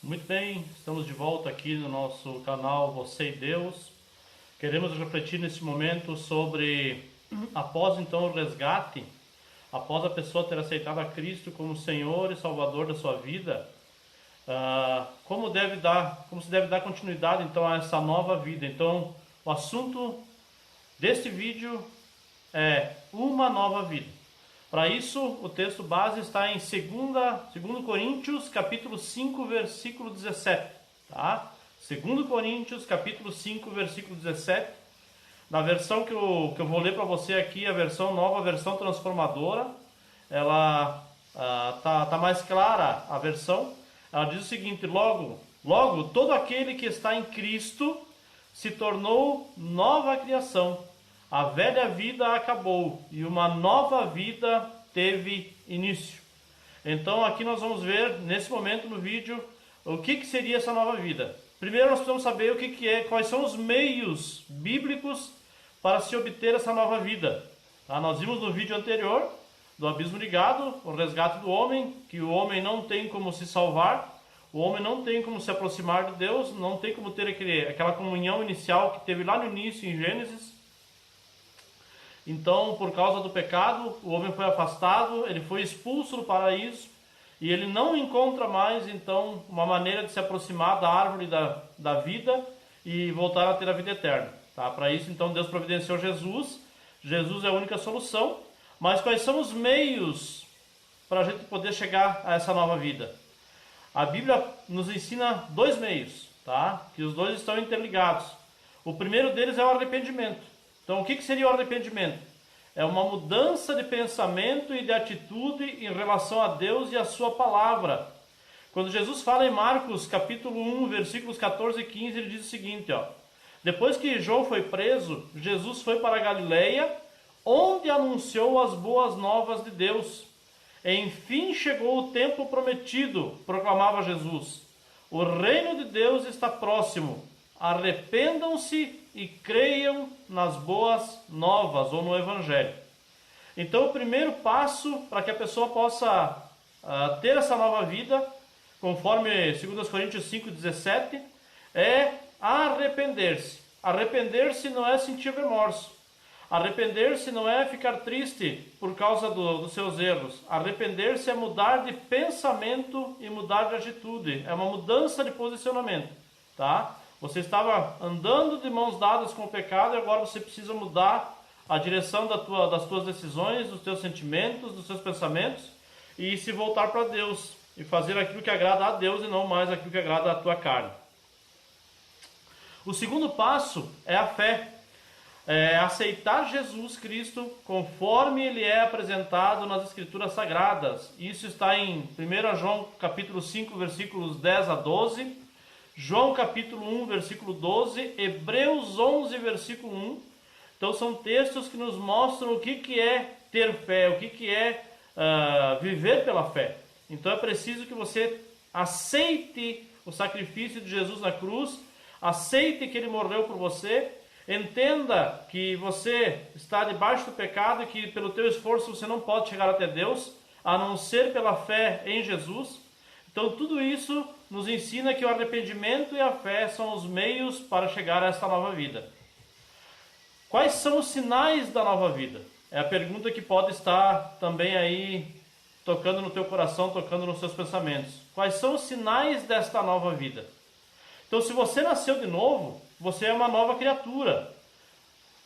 Muito bem, estamos de volta aqui no nosso canal Você e Deus. Queremos refletir nesse momento sobre, após então o resgate, após a pessoa ter aceitado a Cristo como Senhor e Salvador da sua vida, como se deve dar continuidade então a essa nova vida. Então, o assunto deste vídeo é uma nova vida. Para isso, o texto base está em 2 Coríntios, capítulo 5, versículo 17. Tá? 2 Coríntios, capítulo 5, versículo 17. Na versão que eu vou ler para você aqui, a versão nova, a versão transformadora, ela tá mais clara a versão. Ela diz o seguinte: logo, todo aquele que está em Cristo se tornou nova criação. A velha vida acabou e uma nova vida teve início. Então aqui nós vamos ver, nesse momento no vídeo, o que seria essa nova vida. Primeiro nós precisamos saber o que é, quais são os meios bíblicos para se obter essa nova vida. Tá? Nós vimos no vídeo anterior, do abismo ligado, o resgate do homem, que o homem não tem como se salvar, o homem não tem como se aproximar de Deus, não tem como ter aquela comunhão inicial que teve lá no início em Gênesis. Então, por causa do pecado, o homem foi afastado, ele foi expulso do paraíso e ele não encontra mais, então, uma maneira de se aproximar da árvore da vida e voltar a ter a vida eterna. Tá? Para isso, então, Deus providenciou Jesus. Jesus é a única solução. Mas quais são os meios para a gente poder chegar a essa nova vida? A Bíblia nos ensina dois meios, tá? Que os dois estão interligados. O primeiro deles é o arrependimento. Então, o que seria o arrependimento? É uma mudança de pensamento e de atitude em relação a Deus e a sua palavra. Quando Jesus fala em Marcos, capítulo 1, versículos 14 e 15, ele diz o seguinte, ó: depois que João foi preso, Jesus foi para a Galileia, onde anunciou as boas novas de Deus. Enfim chegou o tempo prometido, proclamava Jesus. O reino de Deus está próximo. Arrependam-se e creiam nas boas novas ou no Evangelho. Então, o primeiro passo para que a pessoa possa ter essa nova vida, conforme 2 Coríntios 5,17, é arrepender-se. Arrepender-se não é sentir remorso. Arrepender-se não é ficar triste por causa dos seus erros. Arrepender-se é mudar de pensamento e mudar de atitude. É uma mudança de posicionamento, tá? Você estava andando de mãos dadas com o pecado e agora você precisa mudar a direção das tuas decisões, dos teus sentimentos, dos teus pensamentos e se voltar para Deus e fazer aquilo que agrada a Deus e não mais aquilo que agrada a tua carne. O segundo passo é a fé. É aceitar Jesus Cristo conforme ele é apresentado nas Escrituras Sagradas. Isso está em 1 João capítulo 5, versículos 10 a 12, João capítulo 1, versículo 12, Hebreus 11, versículo 1. Então são textos que nos mostram o que é ter fé, o que é viver pela fé. Então é preciso que você aceite o sacrifício de Jesus na cruz, aceite que ele morreu por você, entenda que você está debaixo do pecado e que pelo teu esforço você não pode chegar até Deus, a não ser pela fé em Jesus. Então tudo isso nos ensina que o arrependimento e a fé são os meios para chegar a esta nova vida. Quais são os sinais da nova vida? É a pergunta que pode estar também aí tocando no teu coração, tocando nos seus pensamentos. Quais são os sinais desta nova vida? Então, se você nasceu de novo, você é uma nova criatura.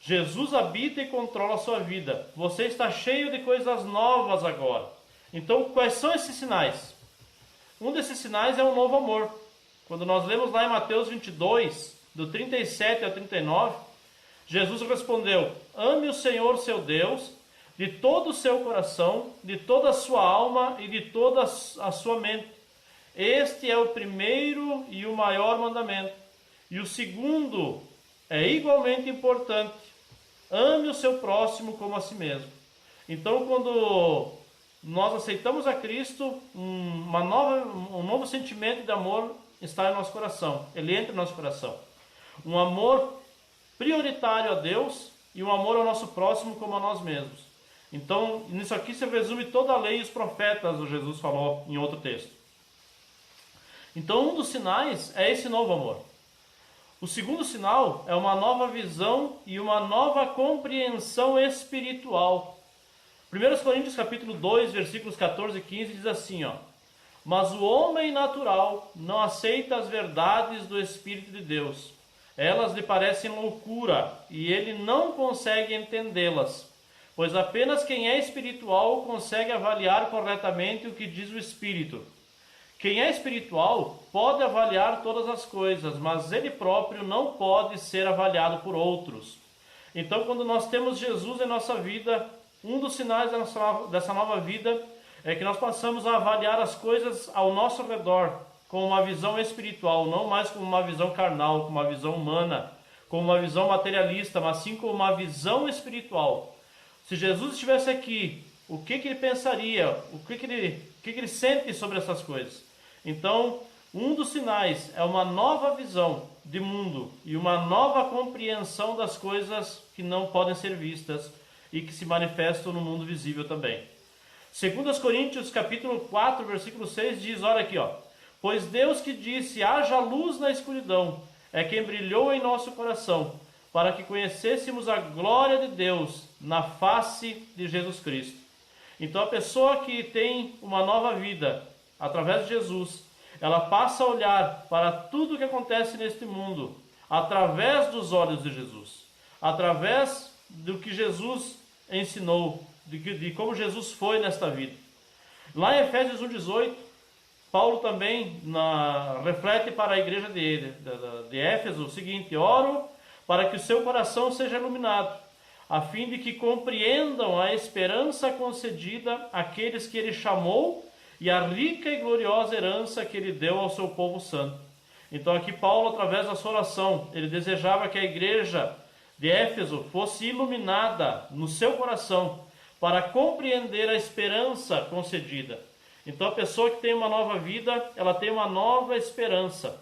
Jesus habita e controla a sua vida. Você está cheio de coisas novas agora. Então, quais são esses sinais? Um desses sinais é o novo amor. Quando nós lemos lá em Mateus 22, do 37 ao 39, Jesus respondeu: ame o Senhor seu Deus de todo o seu coração, de toda a sua alma e de toda a sua mente. Este é o primeiro e o maior mandamento. E o segundo é igualmente importante: ame o seu próximo como a si mesmo. Então, quando nós aceitamos a Cristo, um novo sentimento de amor está em nosso coração. Ele entra em nosso coração. Um amor prioritário a Deus e um amor ao nosso próximo como a nós mesmos. Então, nisso aqui se resume toda a lei e os profetas, o Jesus falou em outro texto. Então, um dos sinais é esse novo amor. O segundo sinal é uma nova visão e uma nova compreensão espiritual. 1 Coríntios capítulo 2, versículos 14 e 15 diz assim, ó: mas o homem natural não aceita as verdades do Espírito de Deus. Elas lhe parecem loucura e ele não consegue entendê-las, pois apenas quem é espiritual consegue avaliar corretamente o que diz o Espírito. Quem é espiritual pode avaliar todas as coisas, mas ele próprio não pode ser avaliado por outros. Então, quando nós temos Jesus em nossa vida, um dos sinais dessa nova vida é que nós passamos a avaliar as coisas ao nosso redor com uma visão espiritual, não mais com uma visão carnal, com uma visão humana, com uma visão materialista, mas sim com uma visão espiritual. Se Jesus estivesse aqui, o que ele pensaria? O que ele sente sobre essas coisas? Então, um dos sinais é uma nova visão de mundo e uma nova compreensão das coisas que não podem ser vistas e que se manifestam no mundo visível também. 2 Coríntios capítulo 4, versículo 6 diz, olha aqui, ó: pois Deus que disse, haja luz na escuridão, é quem brilhou em nosso coração, para que conhecêssemos a glória de Deus na face de Jesus Cristo. Então a pessoa que tem uma nova vida através de Jesus, ela passa a olhar para tudo o que acontece neste mundo através dos olhos de Jesus, através do que Jesus ensinou, de como Jesus foi nesta vida. Lá em Efésios 1,18, Paulo também reflete para a igreja de Éfeso o seguinte: oro para que o seu coração seja iluminado, a fim de que compreendam a esperança concedida àqueles que ele chamou e a rica e gloriosa herança que ele deu ao seu povo santo. Então aqui Paulo, através da sua oração, ele desejava que a igreja de Éfeso fosse iluminada no seu coração para compreender a esperança concedida. Então a pessoa que tem uma nova vida, ela tem uma nova esperança.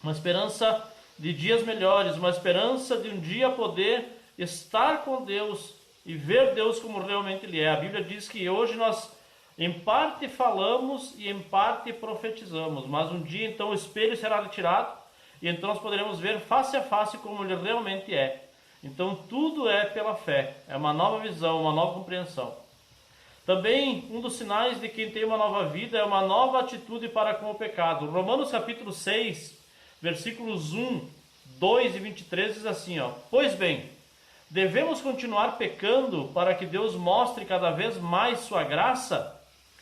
Uma esperança de dias melhores, uma esperança de um dia poder estar com Deus e ver Deus como realmente Ele é. A Bíblia diz que hoje nós em parte falamos e em parte profetizamos, mas um dia então o espelho será retirado e então nós poderemos ver face a face como Ele realmente é. Então tudo é pela fé, é uma nova visão, uma nova compreensão. Também um dos sinais de quem tem uma nova vida é uma nova atitude para com o pecado. Romanos capítulo 6, versículos 1, 2 e 23 diz assim, ó: pois bem, devemos continuar pecando para que Deus mostre cada vez mais sua graça?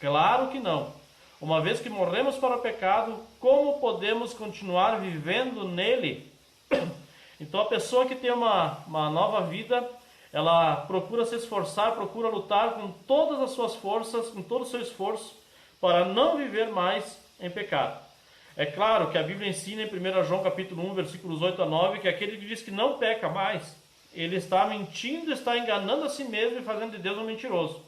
Claro que não. Uma vez que morremos para o pecado, como podemos continuar vivendo nele? Então a pessoa que tem uma nova vida, ela procura se esforçar, procura lutar com todas as suas forças, com todo o seu esforço, para não viver mais em pecado. É claro que a Bíblia ensina em 1 João capítulo 1, versículos 8 a 9, que aquele que diz que não peca mais, ele está mentindo, está enganando a si mesmo e fazendo de Deus um mentiroso.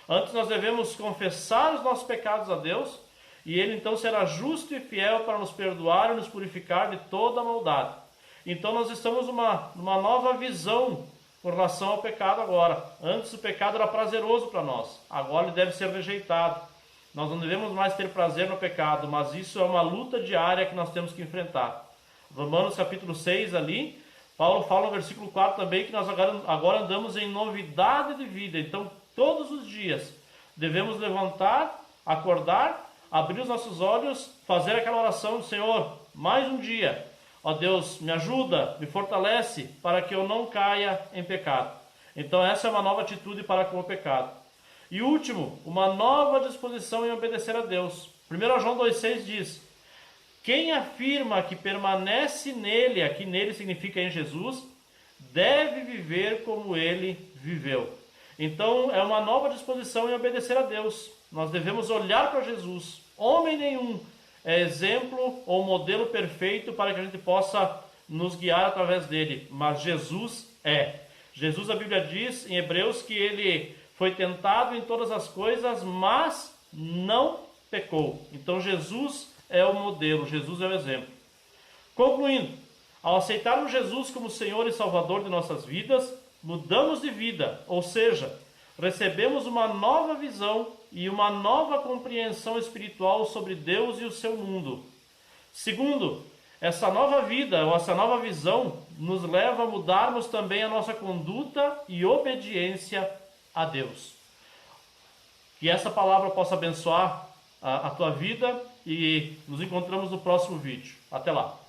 Antes nós devemos confessar os nossos pecados a Deus, e Ele então será justo e fiel para nos perdoar e nos purificar de toda a maldade. Então nós estamos numa nova visão com relação ao pecado agora. Antes o pecado era prazeroso para nós, agora ele deve ser rejeitado. Nós não devemos mais ter prazer no pecado, mas isso é uma luta diária que nós temos que enfrentar. Romanos capítulo 6 ali, Paulo fala no versículo 4 também que nós agora andamos em novidade de vida. Então todos os dias devemos levantar, acordar, abrir os nossos olhos, fazer aquela oração do Senhor, mais um dia. Ó Deus, me ajuda, me fortalece para que eu não caia em pecado. Então essa é uma nova atitude para com o pecado. E último, uma nova disposição em obedecer a Deus. 1 João 2,6 diz: quem afirma que permanece nele, aqui nele significa em Jesus, deve viver como ele viveu. Então é uma nova disposição em obedecer a Deus. Nós devemos olhar para Jesus. Homem nenhum é exemplo ou modelo perfeito para que a gente possa nos guiar através dele, mas Jesus é. Jesus, a Bíblia diz em Hebreus que ele foi tentado em todas as coisas, mas não pecou. Então Jesus é o modelo, Jesus é o exemplo. Concluindo, ao aceitarmos Jesus como Senhor e Salvador de nossas vidas, mudamos de vida, ou seja, recebemos uma nova visão e uma nova compreensão espiritual sobre Deus e o seu mundo. Segundo, essa nova vida ou essa nova visão nos leva a mudarmos também a nossa conduta e obediência a Deus. Que essa palavra possa abençoar a tua vida e nos encontramos no próximo vídeo. Até lá!